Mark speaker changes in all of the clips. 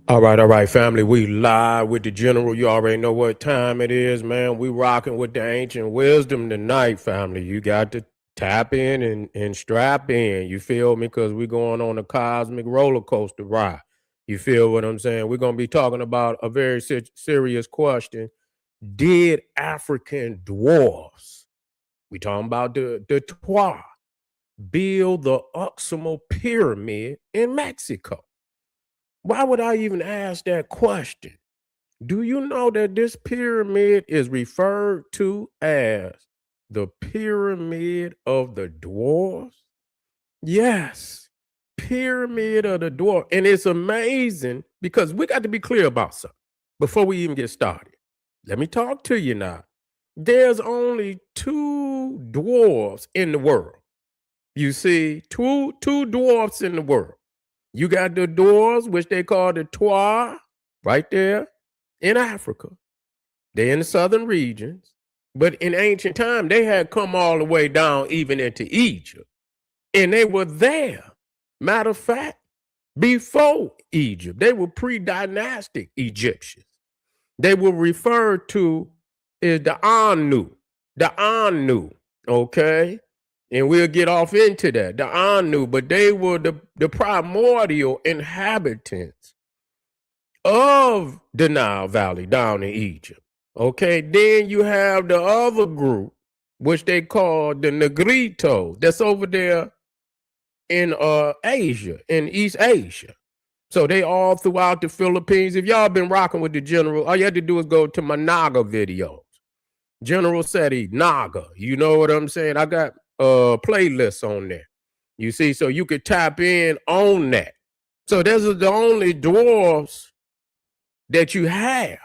Speaker 1: All right, family. We live with the general. You already know what time it is, man. We rocking with the ancient wisdom tonight, family. You got to tap in and strap in. You feel me? Because we're going on a cosmic roller coaster ride. You feel what I'm saying? We're gonna be talking about a very serious question. Did African dwarfs, we talking about the Twa, build the Uxmal pyramid in Mexico? Why would I even ask that question? Do you know that this pyramid is referred to as the Pyramid of the Dwarfs? Yes, Pyramid of the Dwarfs. And it's amazing because we got to be clear about something before we even get started. Let me talk to you now. There's only two dwarfs in the world. You see, two dwarfs in the world. You got the dwarves, which they call the Twa, right there in Africa. They're in the southern regions. But in ancient time, they had come all the way down even into Egypt. And they were there. Matter of fact, before Egypt, they were pre-dynastic Egyptians. They were referred to as the Anu. The Anu, okay? And we'll get off into that, the Anu, but they were the primordial inhabitants of the Nile Valley down in Egypt. Okay, then you have the other group, which they call the Negrito, that's over there in Asia, in East Asia. So they all throughout the Philippines. If y'all been rocking with the general, all you have to do is go to my Naga videos. Generalseti, Naga. You know what I'm saying? I got playlists on there. You see, so you could tap in on that. So those are the only dwarfs that you have.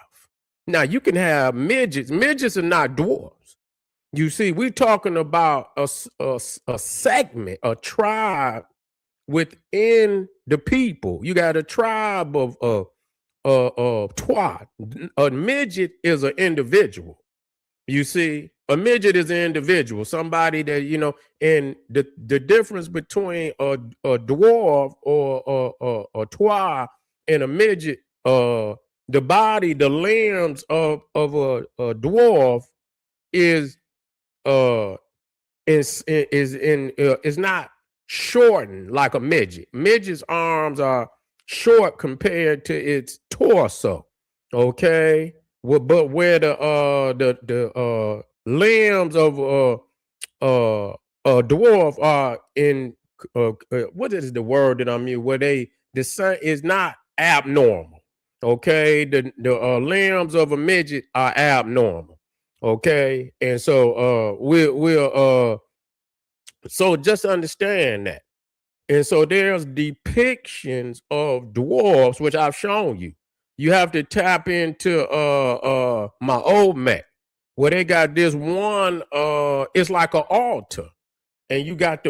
Speaker 1: Now you can have midgets. Midgets are not dwarfs. You see, we're talking about a segment, a tribe within the people. You got a tribe of Twa. A midget is an individual. You see, a midget is an individual, somebody that, you know, and the difference between a dwarf or a Twa and a midget, the body, the limbs of a dwarf is is not shortened like a midget. Midget's arms are short compared to its torso. Okay, well, but where the limbs of a dwarf are in what is the word that I'm using? Where the sun is not abnormal. Okay, the limbs of a midget are abnormal. Okay, and so so just understand that. And so there's depictions of dwarfs, which I've shown you. You have to tap into my old Mac, where they got this one, it's like an altar. And you got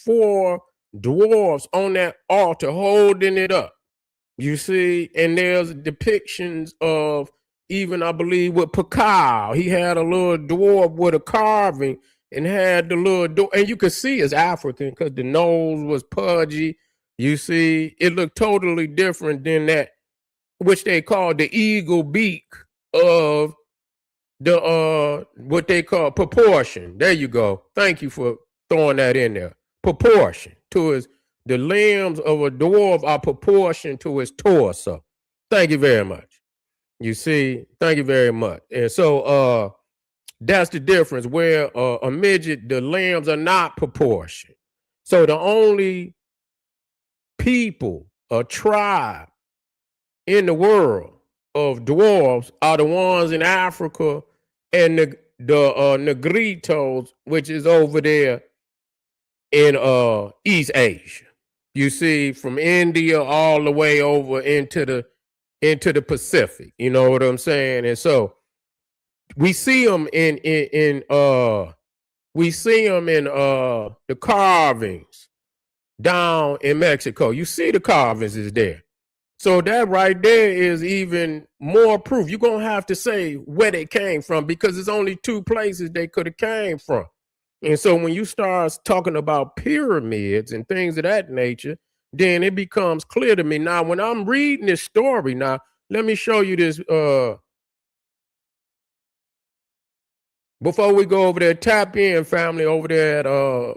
Speaker 1: four dwarfs on that altar holding it up. You see, and there's depictions of even, I believe, with Pakal. He had a little dwarf with a carving and had the little door, and you could see it's African because the nose was pudgy. You see, it looked totally different than that, which they call the eagle beak of the what they call proportion. There you go. Thank you for throwing that in there. Proportion to his, the limbs of a dwarf are proportion to his torso. Thank you very much. You see, thank you very much. And so that's the difference, where a midget, the limbs are not proportion. So the only people, a tribe in the world of dwarves are the ones in Africa and the Negritos, which is over there in East Asia. You see, from India all the way over into the Pacific. You know what I'm saying? And so we see them in the carvings down in Mexico. You see the carvings is there. So that right there is even more proof. You're going to have to say where they came from, because there's only two places they could have came from. And so when you start talking about pyramids and things of that nature, then it becomes clear to me. Now, when I'm reading this story, now, let me show you this. Before we go over there, tap in, family, over there at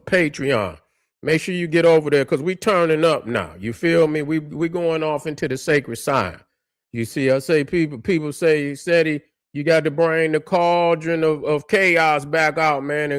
Speaker 1: Patreon. Make sure you get over there because we turning up now. You feel me? We going off into the sacred sign. You see, I say people say, SETI, you got to bring the cauldron of chaos back out, man,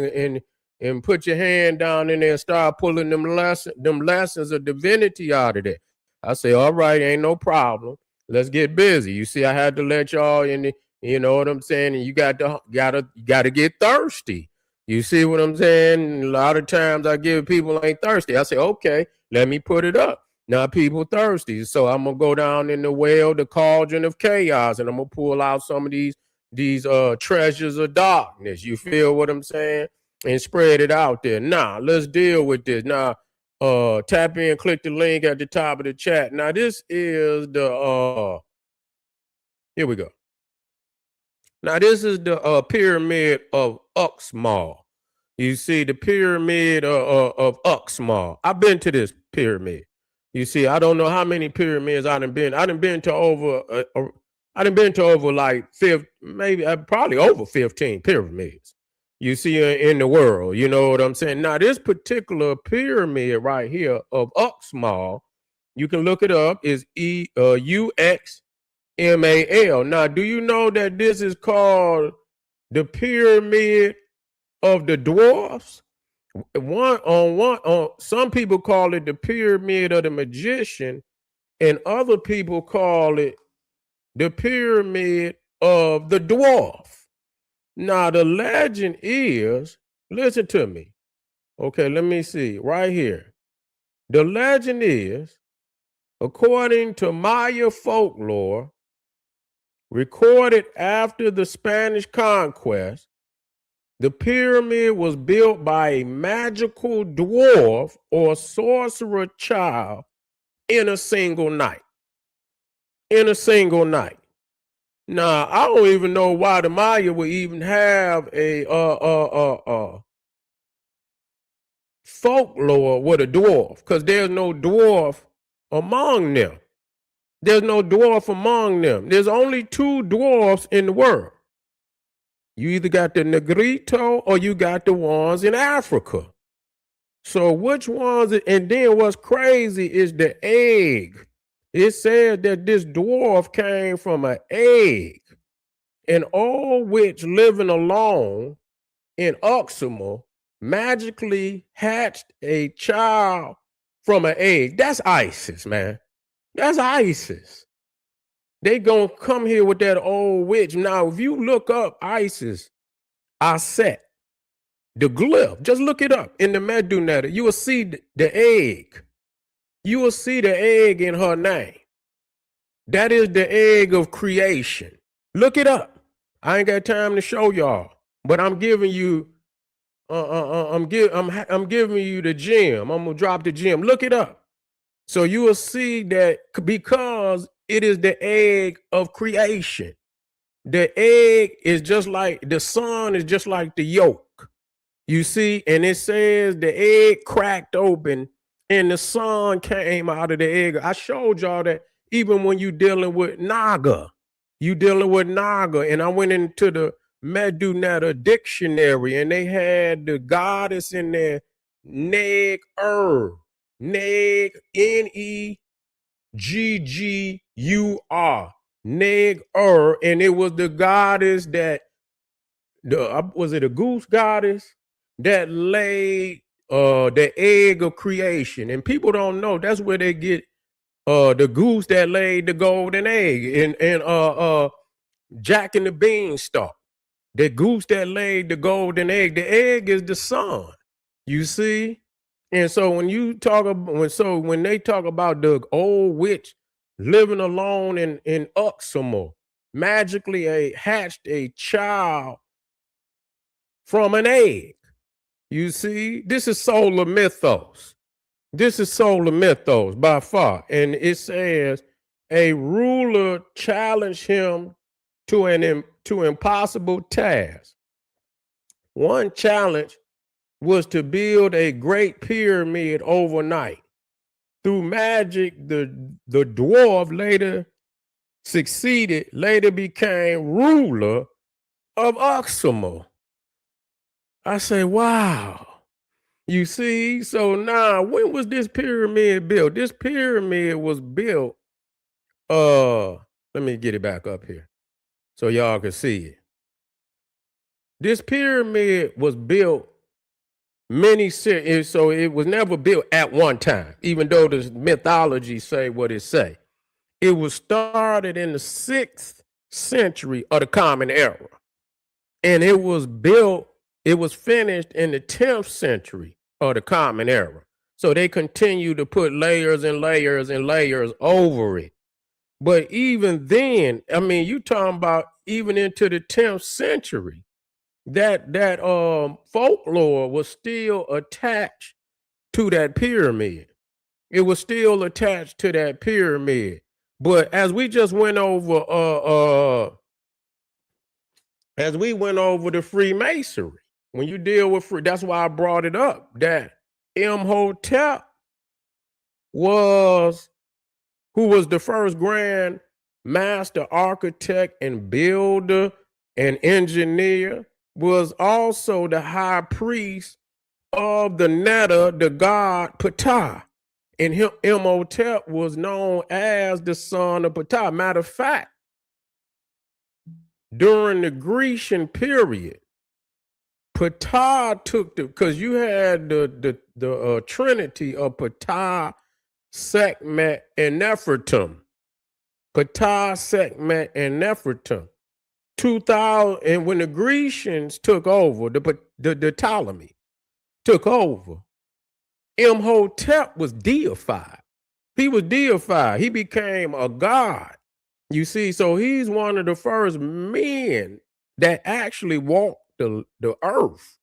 Speaker 1: and put your hand down in there and start pulling them lessons of divinity out of there. I say, all right, ain't no problem. Let's get busy. You see, I had to let y'all in the, you know what I'm saying? And you gotta get thirsty. You see what I'm saying? A lot of times I give people ain't thirsty. I say, okay, let me put it up. Now people thirsty. So I'm gonna go down in the well, the cauldron of chaos, and I'm gonna pull out some of these treasures of darkness. You feel what I'm saying? And spread it out there. Now, let's deal with this. Now, tap in, click the link at the top of the chat. Now, this is the here we go. Now, this is the pyramid of Uxmal. You see, the pyramid of Uxmal. I've been to this pyramid. You see, I don't know how many pyramids I done been. I done been to over like maybe probably over 15 pyramids. You see in the world, you know what I'm saying? Now, this particular pyramid right here of Uxmal, you can look it up, is Uxmal. Now, do you know that this is called the pyramid of the dwarfs? Some people call it the pyramid of the magician, and other people call it the pyramid of the dwarf. Now, the legend is, listen to me. Okay, let me see right here. The legend is, according to Maya folklore, recorded after the Spanish conquest, the pyramid was built by a magical dwarf or sorcerer child in a single night. In a single night. Now, I don't even know why the Maya would even have a folklore with a dwarf, because there's no dwarf among them. There's no dwarf among them. There's only two dwarfs in the world. You either got the Negrito or you got the ones in Africa. So which ones? And then what's crazy is the egg. It said that this dwarf came from an egg, and all which living alone in Uxmal magically hatched a child from an egg. That's ISIS, man. That's ISIS. They gonna come here with that old witch. Now, if you look up ISIS, Aset, the glyph, just look it up in the Medunetta. You will see the egg. You will see the egg in her name. That is the egg of creation. Look it up. I ain't got time to show y'all, but I'm giving you. I'm giving you the gem. I'm gonna drop the gem. Look it up. So you will see that because it is the egg of creation. The egg is just like the sun is just like the yolk. You see, and it says the egg cracked open and the sun came out of the egg. I showed y'all that even when you dealing with Naga, and I went into the Medunetta dictionary and they had the goddess in there, Neg-Ur, Neggur, Neg-Ur, and it was the goddess that was it a goose goddess that laid the egg of creation. And people don't know that's where they get the goose that laid the golden egg, and Jack and the Beanstalk. The goose that laid the golden egg. The egg is the sun. You see? And so when you talk about when they talk about the old witch living alone in Uxmal, magically hatched a child from an egg. You see, this is solar mythos. This is solar mythos by far. And it says a ruler challenged him to an impossible task. One challenge was to build a great pyramid overnight. through magic, the dwarf later became ruler of Uxmal. I say, wow. You see, so now when was this pyramid built? This pyramid was built, uh, let me get it back up here so y'all can see it. This pyramid was built so it was never built at one time, even though the mythology say what it say. It was started in the 6th century of the Common Era. And it was finished in the 10th century of the Common Era. So they continue to put layers and layers and layers over it. But even then, I mean, you talking about even into the 10th century, that folklore was still attached to that pyramid. It was still attached to that pyramid. But as we just went over the Freemasonry, when you deal with that's why I brought it up, that Imhotep who was the first grand master architect and builder and engineer, was also the high priest of the Netta, the god Ptah. And Imhotep was known as the son of Ptah. Matter of fact, during the Grecian period, Ptah took because you had the trinity of Ptah, Sekhmet, and Nefertum. Ptah, Sekhmet, and Nefertum. 2000, and when the Grecians took over, the Ptolemy took over, Imhotep was deified. He was deified. He became a god. You see, so he's one of the first men that actually walked the earth,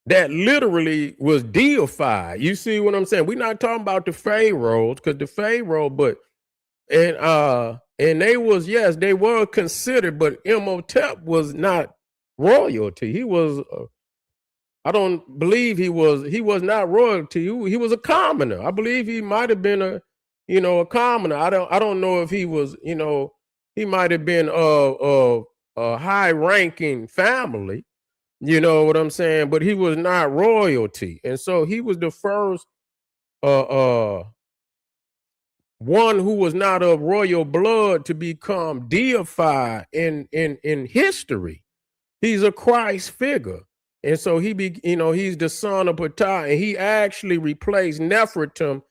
Speaker 1: that literally was deified. You see what I'm saying? We're not talking about the pharaohs, because the pharaoh, and they was, yes, they were considered, but Imhotep was not royalty. He was I don't believe he was not royalty. He was a commoner. I believe he might have been a commoner. I don't know if he was, he might have been a high ranking family, you know what I'm saying? But he was not royalty. And so he was the first one who was not of royal blood to become deified in history. He's a Christ figure. And so he's the son of Ptah, and he actually replaced Nefertum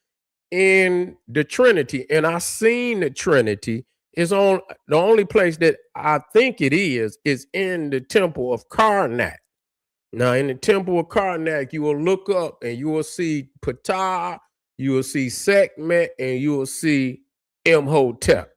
Speaker 1: in the Trinity. And I seen the Trinity. It's on the only place that I think it is in the temple of Karnak. Now, in the temple of Karnak, you will look up and you will see Ptah, you will see Sekhmet, and you will see Imhotep.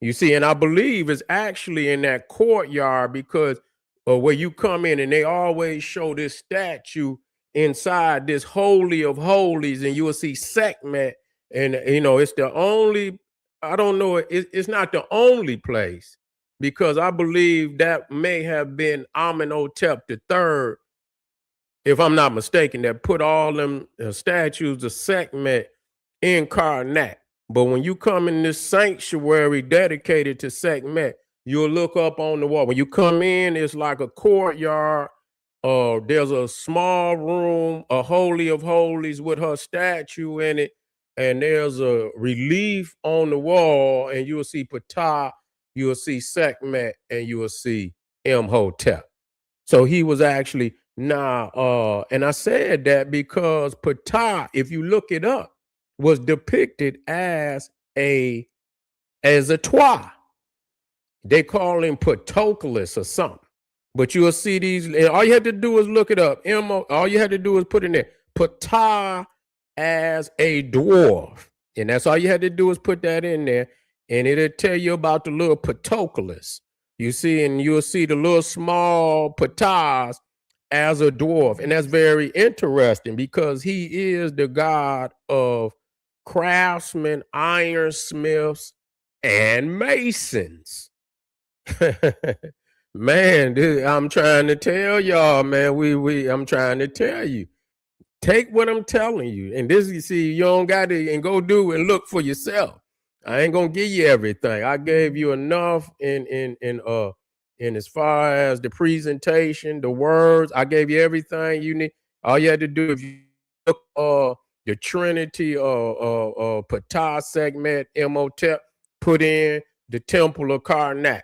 Speaker 1: You see, and I believe it's actually in that courtyard, because where you come in, and they always show this statue inside this holy of holies, and you will see Sekhmet, and it's the only. I don't know. It's not the only place, because I believe that may have been Amenhotep III, if I'm not mistaken, that put all them statues of Sekhmet in Karnak. But when you come in this sanctuary dedicated to Sekhmet, you'll look up on the wall. When you come in, it's like a courtyard. There's a small room, a holy of holies with her statue in it. And there's a relief on the wall, and you will see Ptah, you will see Sekhmet, and you will see Imhotep. So he was actually and I said that because Ptah, if you look it up, was depicted as a Twa. They call him Patroclus or something. But you'll see these, and all you had to do is look it up. All you had to do is put in there Ptah as a dwarf. And that's all you had to do is put that in there. And it'll tell you about the little Patroclus. You see, and you'll see the little small Ptahs as a dwarf. And that's very interesting, because he is the god of craftsmen, ironsmiths, and masons. Man, I'm trying to tell y'all, man. I'm trying to tell you. Take what I'm telling you. And this, you see, you don't got to and go do and look for yourself. I ain't gonna give you everything. I gave you enough in as far as the presentation, the words. I gave you everything you need. All you had to do if you look the Trinity Patah segment Imhotep, put in the Temple of Karnak.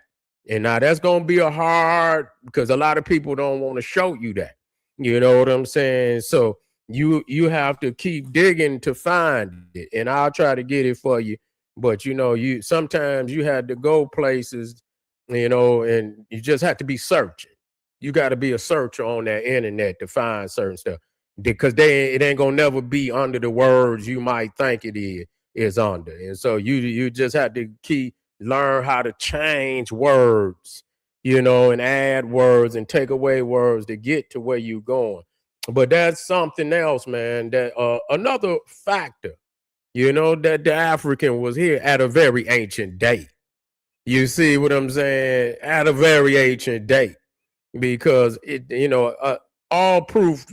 Speaker 1: And now that's gonna be a hard because a lot of people don't want to show you that. You know what I'm saying? So you have to keep digging to find it, and I'll try to get it for you. But you sometimes you had to go places, and you just have to be searching. You got to be a searcher on that internet to find certain stuff because it ain't gonna never be under the words you might think it is under. And so you just have to keep learn how to change words, and add words and take away words to get to where you're going. But that's something else, man. That another factor, that the African was here at a very ancient date. You see what I'm saying? At a very ancient date, because all proof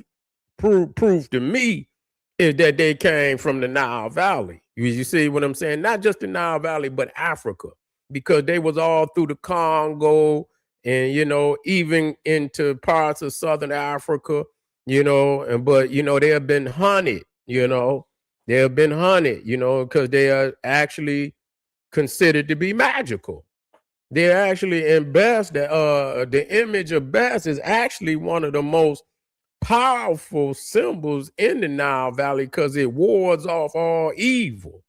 Speaker 1: to me is that they came from the Nile Valley. You see what I'm saying? Not just the Nile Valley, but Africa, because they was all through the Congo and even into parts of Southern Africa, but they have been hunted, they have been hunted, because they are actually considered to be magical. They're actually in Best, the image of Best is actually one of the most powerful symbols in the Nile Valley because it wards off all evil.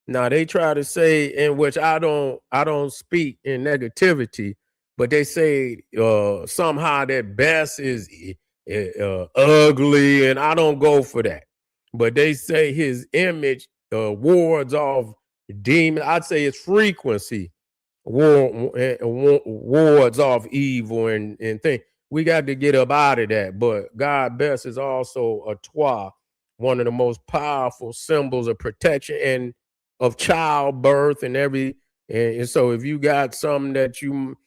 Speaker 1: Now they try to say, in which I don't speak in negativity, but they say somehow that Best is ugly, and I don't go for that. But they say his image wards off demons. I'd say its frequency wards off evil and things. We got to get up out of that. But God Best is also a Twa, one of the most powerful symbols of protection and of childbirth and and so if you got something that you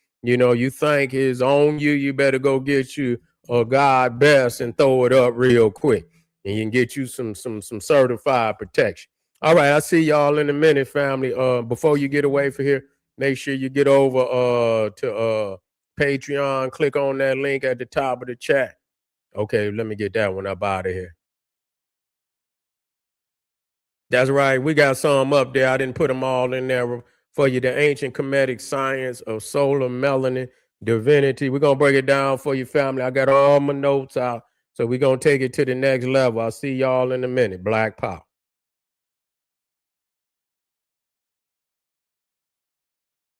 Speaker 1: think is on you, you better go get you a God Best and throw it up real quick, and you can get you some certified protection. All right, I'll see y'all in a minute, family. Before you get away from here, make sure you get over to Patreon. Click on that link at the top of the chat. Okay, let me get that one up out of here. That's right. We got some up there. I didn't put them all in there for you. The ancient Kemetic science of solar melanin divinity. We're going to break it down for you, family. I got all my notes out. So we're going to take it to the next level. I'll see y'all in a minute. Black Power.